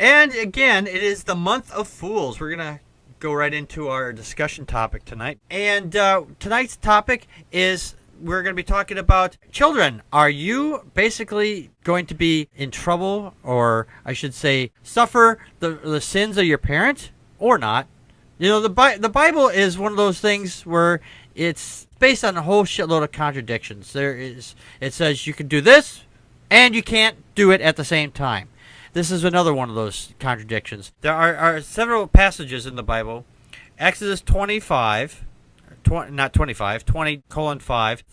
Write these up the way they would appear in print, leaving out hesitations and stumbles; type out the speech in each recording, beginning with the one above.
And again, it is the month of Fools. We're going to go right into our discussion topic tonight. And tonight's topic is we're going to be talking about children. Are you basically going to be in trouble, or I should say suffer the sins of your parent or not? You know, the Bible is one of those things where it's based on a whole shitload of contradictions. It says you can do this and you can't do it at the same time. This is another one of those contradictions. There are several passages in the Bible. Exodus 20:5,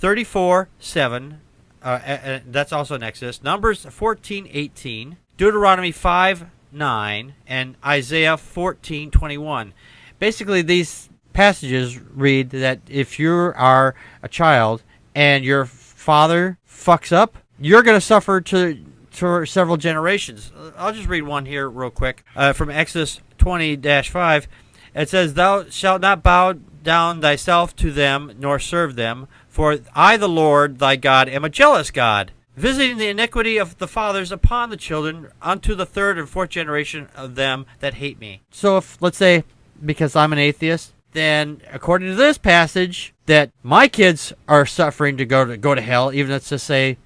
34:7. That's also in Exodus. Numbers 14:18. Deuteronomy 5:9, and Isaiah 14:21. Basically, these passages read that if you are a child and your father fucks up, you're going to suffer for several generations. I'll just read one here real quick from Exodus 20-5. It says, "Thou shalt not bow down thyself to them, nor serve them, for I, the Lord thy God, am a jealous God, visiting the iniquity of the fathers upon the children unto the third and fourth generation of them that hate me." So if, let's say, because I'm an atheist, then according to this passage, that my kids are suffering to go to hell, even let's just say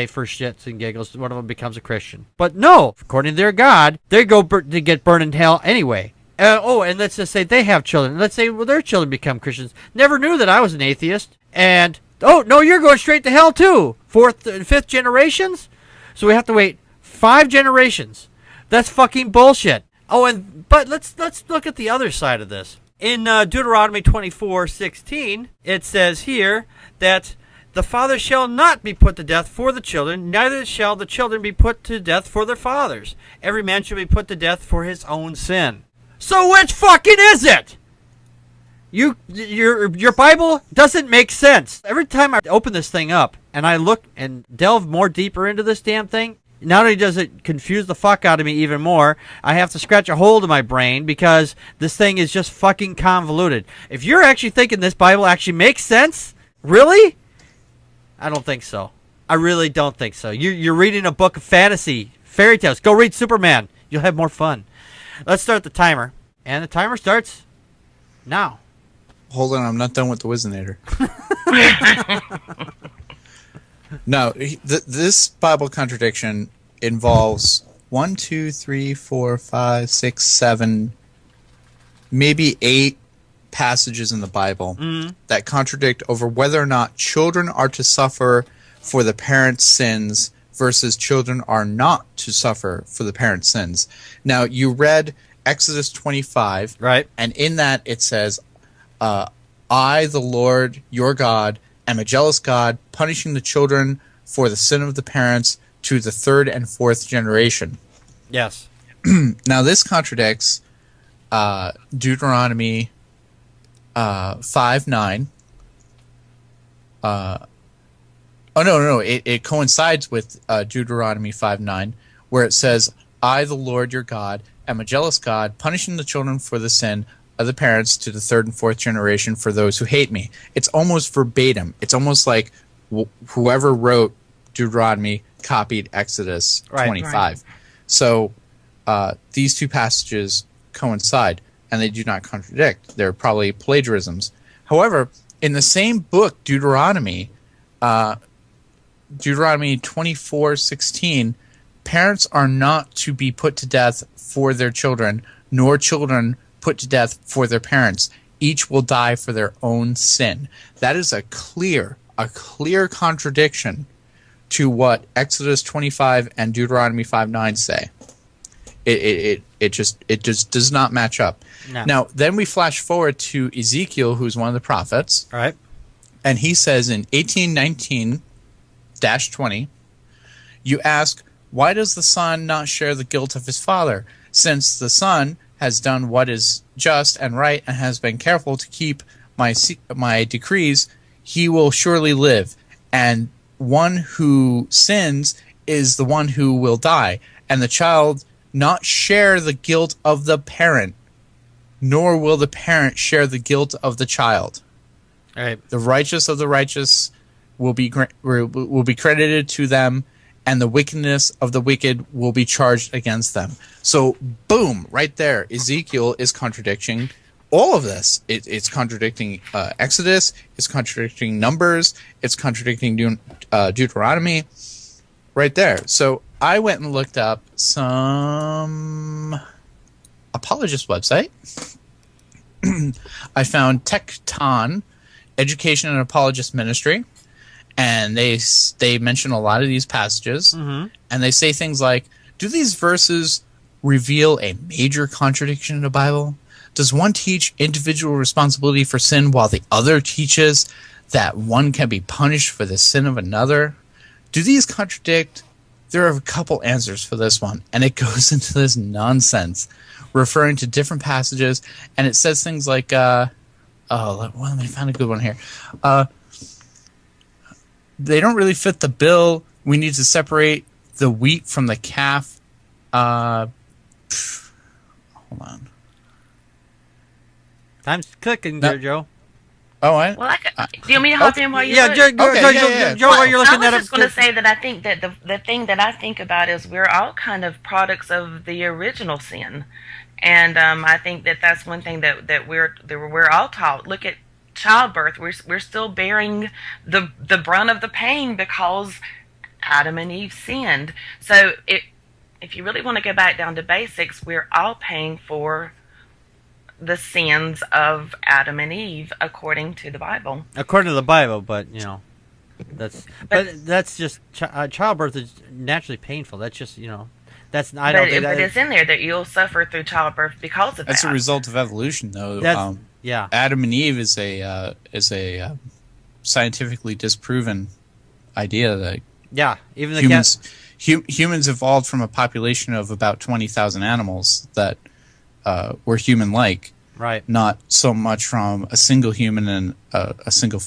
for shits and giggles, one of them becomes a Christian. But no, according to their God, they go to get burned in hell anyway. And let's just say they have children. Let's say their children become Christians. Never knew that I was an atheist. And, oh, no, you're going straight to hell too. Fourth and fifth generations? So we have to wait 5 generations. That's fucking bullshit. But let's look at the other side of this. In Deuteronomy 24:16, it says here that the father shall not be put to death for the children, neither shall the children be put to death for their fathers. Every man shall be put to death for his own sin. So which fucking is it? Your Bible doesn't make sense. Every time I open this thing up and I look and delve more deeper into this damn thing, not only does it confuse the fuck out of me even more, I have to scratch a hold of my brain because this thing is just fucking convoluted. If you're actually thinking this Bible actually makes sense, really? I don't think so. I really don't think so. You're reading a book of fantasy, fairy tales. Go read Superman. You'll have more fun. Let's start the timer. And the timer starts now. Hold on, I'm not done with the Wizinator. No, this Bible contradiction involves 1, 2, 3, 4, 5, 6, 7, maybe 8 passages in the Bible that contradict over whether or not children are to suffer for the parents' sins versus children are not to suffer for the parents' sins. Now, you read Exodus 25, right? And in that it says, I, the Lord, your God, am a jealous God, punishing the children for the sin of the parents to the third and fourth generation. Yes. Now, this contradicts Deuteronomy 5:9. No. It coincides with Deuteronomy 5:9, where it says, I, the Lord, your God, am a jealous God, punishing the children for the sin of the parents to the third and fourth generation for those who hate me. It's almost verbatim. It's almost like whoever wrote Deuteronomy copied Exodus 25. Right. So these two passages coincide, and they do not contradict. They're probably plagiarisms. However, in the same book, Deuteronomy 24:16, parents are not to be put to death for their children, nor children put to death for their parents. Each will die for their own sin. That is a clear contradiction to what Exodus 25 and Deuteronomy 5:9 say. It just does not match up. No. Now, then we flash forward to Ezekiel, who's one of the prophets. All right. And he says in 18:19-20, you ask, why does the son not share the guilt of his father? Since the son has done what is just and right and has been careful to keep my decrees, he will surely live. And one who sins is the one who will die. And the child not share the guilt of the parent, nor will the parent share the guilt of the child. All right. The righteous of the righteous will be credited to them, and the wickedness of the wicked will be charged against them. So, boom, right there. Ezekiel is contradicting all of this. It's contradicting Exodus. It's contradicting Numbers. It's contradicting Deuteronomy. Right there. So I went and looked up some apologist website. I found Tecton Education and Apologist Ministry, and they mention a lot of these passages, and they say things like, do these verses reveal a major contradiction in the Bible? Does one teach individual responsibility for sin while the other teaches that one can be punished for the sin of another? Do these contradict? There are a couple answers for this one, and it goes into this nonsense, referring to different passages, and it says things like, let me find a good one here. They don't really fit the bill. We need to separate the wheat from the calf. Hold on. Time's clicking there, Joe. Oh, Well, do you want me to hop in while you look? Joe, while you're looking at it. I was just going to say that I think that the thing that I think about is we're all kind of products of the original sin, and I think that that's one thing that we're all taught. Look at childbirth. We're still bearing the brunt of the pain because Adam and Eve sinned. So if you really want to go back down to basics, we're all paying for the sins of Adam and Eve according to the Bible. According to the Bible, but that's just childbirth is naturally painful. That's just that's it's in there that you'll suffer through childbirth because of that. That's a result of evolution, though. Yeah. Adam and Eve is a scientifically disproven idea that even the humans evolved from a population of about 20,000 animals that were human-like, right? Not so much from a single human and a single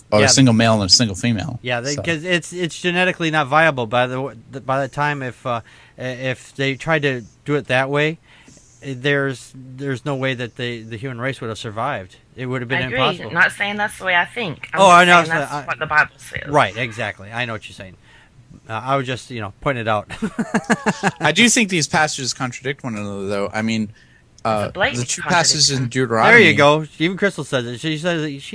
male and a single female. Yeah, because it's genetically not viable by the time if they tried to do it that way, there's no way that the human race would have survived. It would have been impossible. I'm not saying that's the way I think. I know. That's what the Bible says. Right, exactly. I know what you're saying. I was just pointing it out. I do think these passages contradict one another, though. I mean, the two passages in Deuteronomy. There you go. Even Crystal says it. She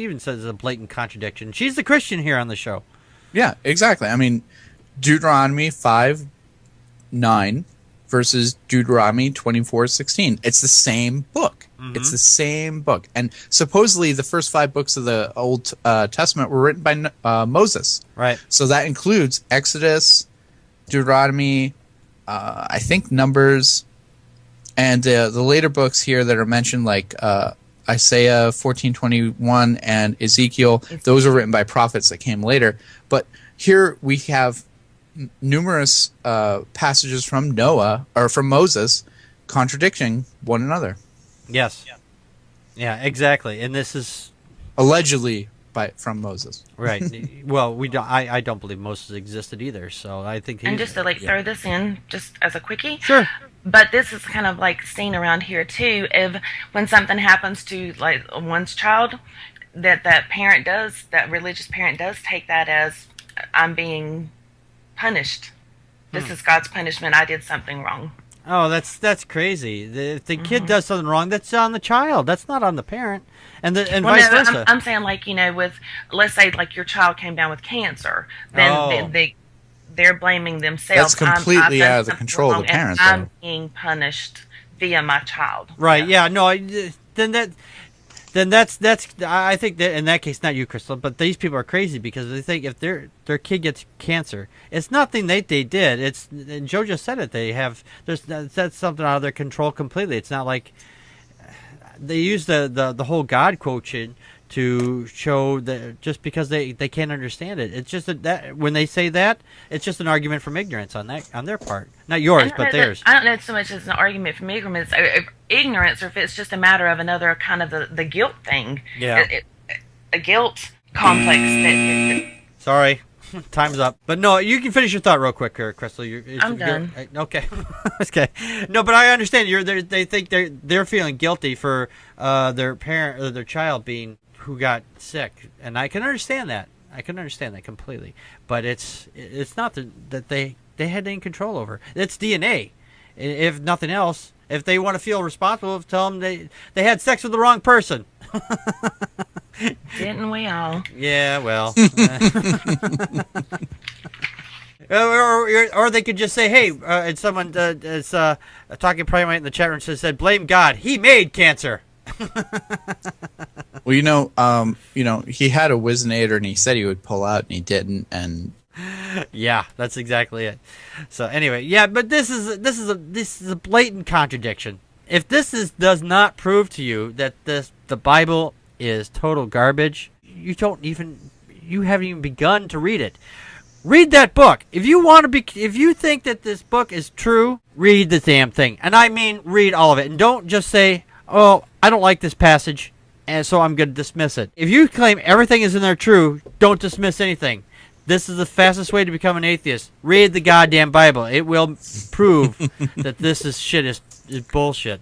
even says it's a blatant contradiction. She's the Christian here on the show. Yeah, exactly. I mean, Deuteronomy 5:9 versus Deuteronomy 24:16. It's the same book. Mm-hmm. It's the same book. And supposedly the first 5 books of the Old Testament were written by Moses. Right. So that includes Exodus, Deuteronomy, I think Numbers, and the later books here that are mentioned, like Isaiah 14:21 and Ezekiel. Those are written by prophets that came later. But here we have numerous passages from Noah or from Moses contradicting one another. Yes. Yeah, exactly. And this is allegedly from Moses. Right. Well, we don't. I don't believe Moses existed either. So I think. And just to throw this in, just as a quickie. Sure. But this is kind of like seen around here too. If when something happens to one's child, that religious parent does take that as I'm being punished. This is God's punishment. I did something wrong. Oh, that's crazy. If the kid does something wrong, that's on the child. That's not on the parent. And vice versa. I'm saying with let's say your child came down with cancer, then they're blaming themselves. That's completely out of the control of the parent. I'm being punished via my child. Right? Yeah. No. Then that's I think that in that case, not you, Crystal, but these people are crazy because they think if their kid gets cancer, it's nothing they did. And Joe just said it. That's something out of their control completely. It's not like they use the whole God quotient to show that just because they can't understand it. It's just that when they say that, it's just an argument from ignorance on their part, not yours, but theirs. I don't know so much as an argument from ignorance, or if it's just a matter of another kind of the guilt thing. Yeah, a guilt complex. Sorry, time's up. But no, you can finish your thought real quick, Crystal. I'm done. Okay, okay. No, but I understand. They think they're feeling guilty for their parent or their child being who got sick, and I can understand that. I can understand that completely. But it's not that they they had any control over. It's DNA. If nothing else, if they want to feel responsible, tell them they had sex with the wrong person. Didn't we all? Yeah, well. Or they could just say, hey, and someone is talking primate in the chat room said, blame God. He made cancer. Well, he had a Wizinator and he said he would pull out and he didn't, and yeah, that's exactly it. So anyway, yeah, but this is a blatant contradiction. If does not prove to you that the Bible is total garbage, you haven't even begun to read it. Read that book. If you think that this book is true, read the damn thing. And I mean read all of it. And don't just say, oh, I don't like this passage, and so I'm going to dismiss it. If you claim everything is in there true, don't dismiss anything. This is the fastest way to become an atheist. Read the goddamn Bible. It will prove that this is bullshit.